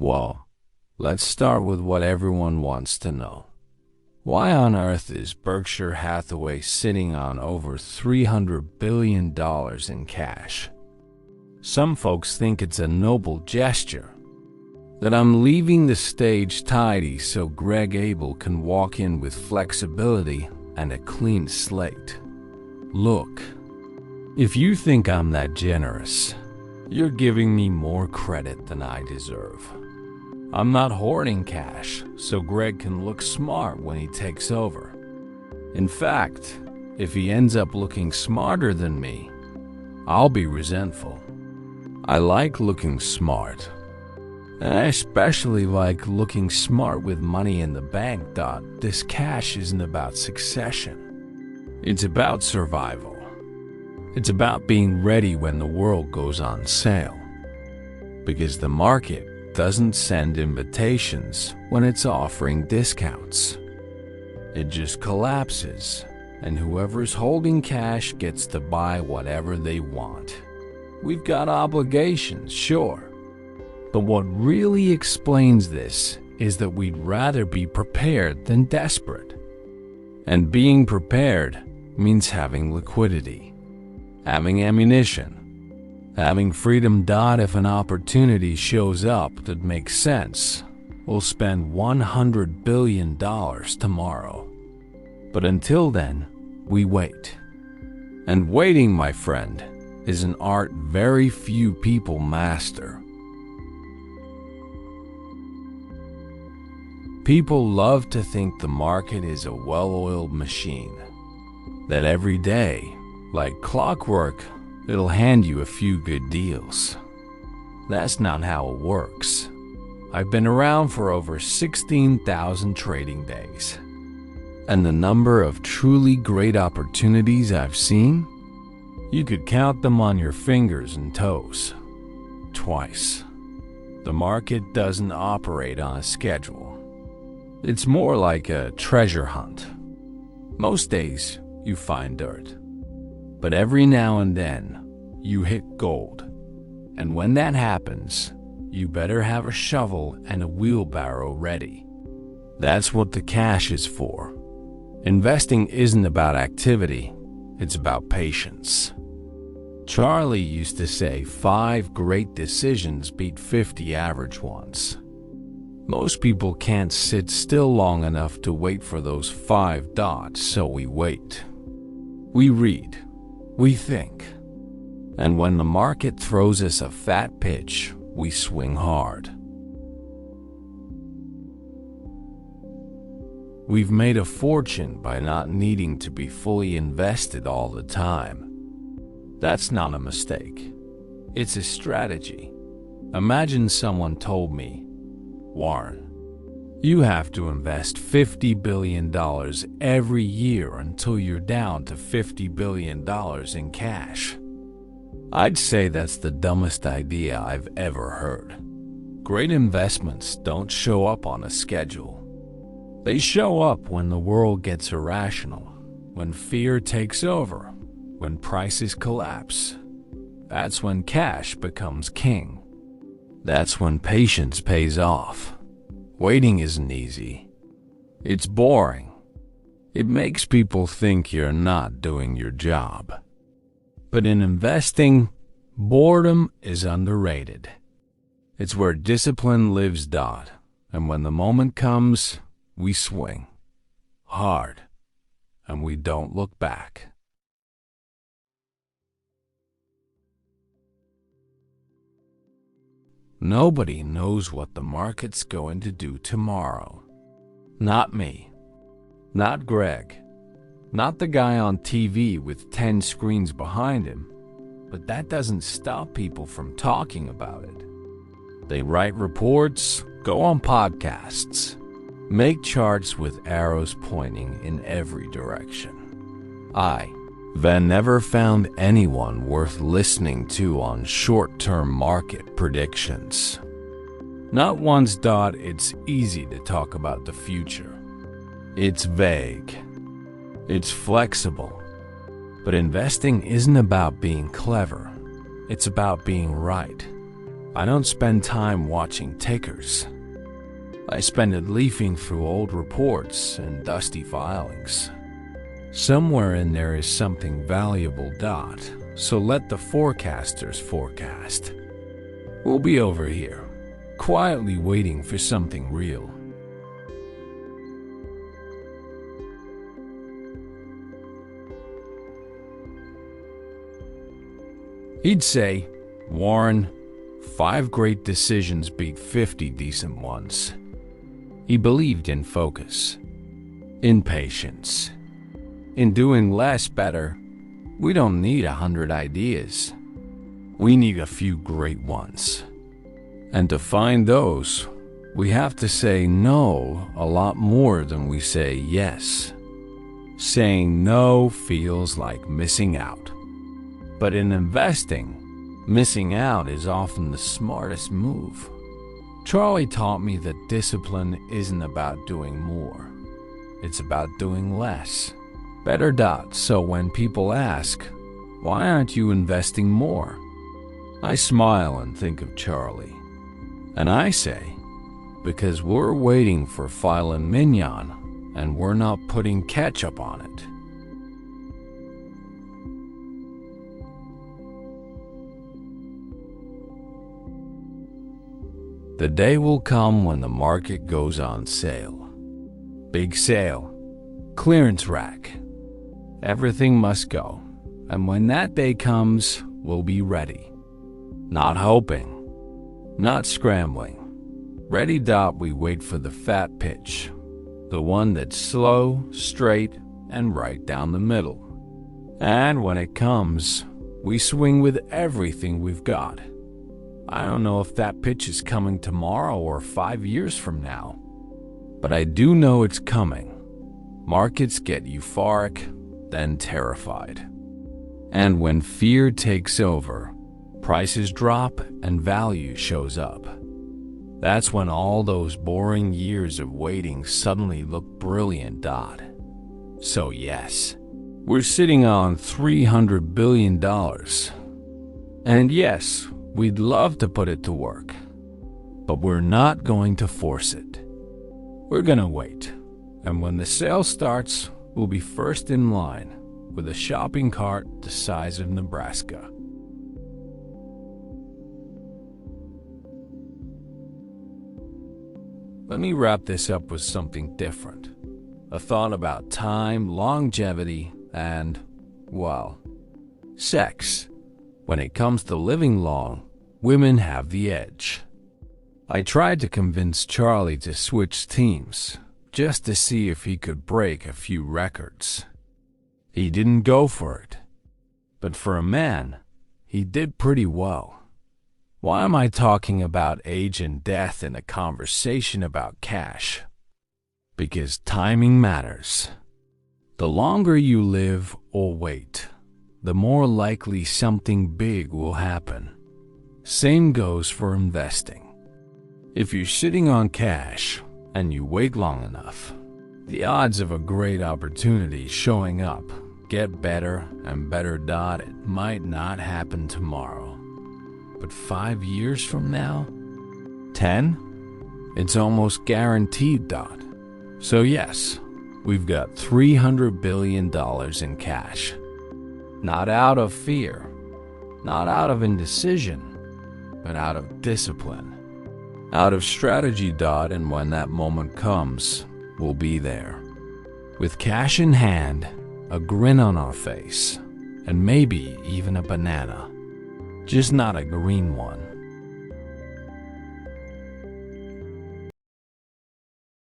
Well, let's start with what everyone wants to know. Why on earth is Berkshire Hathaway sitting on over $300 billion in cash? Some folks think it's a noble gesture, that I'm leaving the stage tidy so Greg Abel can walk in with flexibility and a clean slate. Look, if you think I'm that generous, you're giving me more credit than I deserve. I'm not hoarding cash so Greg can look smart when he takes over. In fact, if he ends up looking smarter than me, I'll be resentful. I like looking smart. And I especially like looking smart with money in the bank. This cash isn't about succession. It's about survival. It's about being ready when the world goes on sale. Because the market doesn't send invitations when it's offering discounts. It just collapses, and whoever's holding cash gets to buy whatever they want. We've got obligations, sure. But what really explains this is that we'd rather be prepared than desperate. And being prepared means having liquidity, having ammunition, having freedom. If an opportunity shows up that makes sense, we'll spend $100 billion tomorrow. But until then, we wait. And waiting, my friend, is an art very few people master. People love to think the market is a well-oiled machine, that every day, like clockwork, it'll hand you a few good deals. That's not how it works. I've been around for over 16,000 trading days. And the number of truly great opportunities I've seen, you could count them on your fingers and toes. Twice. The market doesn't operate on a schedule. It's more like a treasure hunt. Most days, you find dirt. But every now and then, you hit gold. And when that happens, you better have a shovel and a wheelbarrow ready. That's what the cash is for. Investing isn't about activity, it's about patience. Charlie used to say 5 great decisions beat 50 average ones. Most people can't sit still long enough to wait for those 5 dots, so we wait. We read. We think. And when the market throws us a fat pitch, we swing hard. We've made a fortune by not needing to be fully invested all the time. That's not a mistake. It's a strategy. Imagine someone told me, Warren, you have to invest $50 billion every year until you're down to $50 billion in cash. I'd say that's the dumbest idea I've ever heard. Great investments don't show up on a schedule. They show up when the world gets irrational, when fear takes over, when prices collapse. That's when cash becomes king. That's when patience pays off. Waiting isn't easy. It's boring. It makes people think you're not doing your job. But in investing, boredom is underrated. It's where discipline lives. And when the moment comes, we swing hard, and we don't look back. Nobody knows what the market's going to do tomorrow. Not me. Not Greg. Not the guy on TV with 10 screens behind him. But that doesn't stop people from talking about it. They write reports, go on podcasts, make charts with arrows pointing in every direction. I've never found anyone worth listening to on short-term market predictions. Not once. It's easy to talk about the future. It's vague. It's flexible. But investing isn't about being clever. It's about being right. I don't spend time watching tickers. I spend it leafing through old reports and dusty filings. Somewhere in there is something valuable, so let the forecasters forecast. We'll be over here, quietly waiting for something real. He'd say, Warren, 5 great decisions beat 50 decent ones. He believed in focus, in patience, in doing less better. We don't need 100 ideas. We need a few great ones. And to find those, we have to say no a lot more than we say yes. Saying no feels like missing out. But in investing, missing out is often the smartest move. Charlie taught me that discipline isn't about doing more. It's about doing less. Better. So when people ask, why aren't you investing more? I smile and think of Charlie. And I say, because we're waiting for filet mignon and we're not putting ketchup on it. The day will come when the market goes on sale. Big sale. Clearance rack. Everything must go. And when that day comes, we'll be ready. Not hoping. Not scrambling. Ready. We wait for the fat pitch. The one that's slow, straight, and right down the middle. And when it comes, we swing with everything we've got. I don't know if that pitch is coming tomorrow or 5 years from now, but I do know it's coming. Markets get euphoric, then terrified. And when fear takes over, prices drop and value shows up. That's when all those boring years of waiting suddenly look brilliant. So yes, we're sitting on $300 billion. And yes, we'd love to put it to work, but we're not going to force it. We're gonna wait, and when the sale starts, we'll be first in line with a shopping cart the size of Nebraska. Let me wrap this up with something different. A thought about time, longevity, and, well, sex. When it comes to living long, women have the edge. I tried to convince Charlie to switch teams, just to see if he could break a few records. He didn't go for it. But for a man, he did pretty well. Why am I talking about age and death in a conversation about cash? Because timing matters. The longer you live or wait, the more likely something big will happen. Same goes for investing. If you're sitting on cash and you wait long enough, the odds of a great opportunity showing up get better and better. It might not happen tomorrow, but 5 years from now, 10, it's almost guaranteed. So yes, we've got $300 billion in cash. Not out of fear, not out of indecision, but out of discipline, out of strategy. And when that moment comes, we'll be there. With cash in hand, a grin on our face, and maybe even a banana. Just not a green one.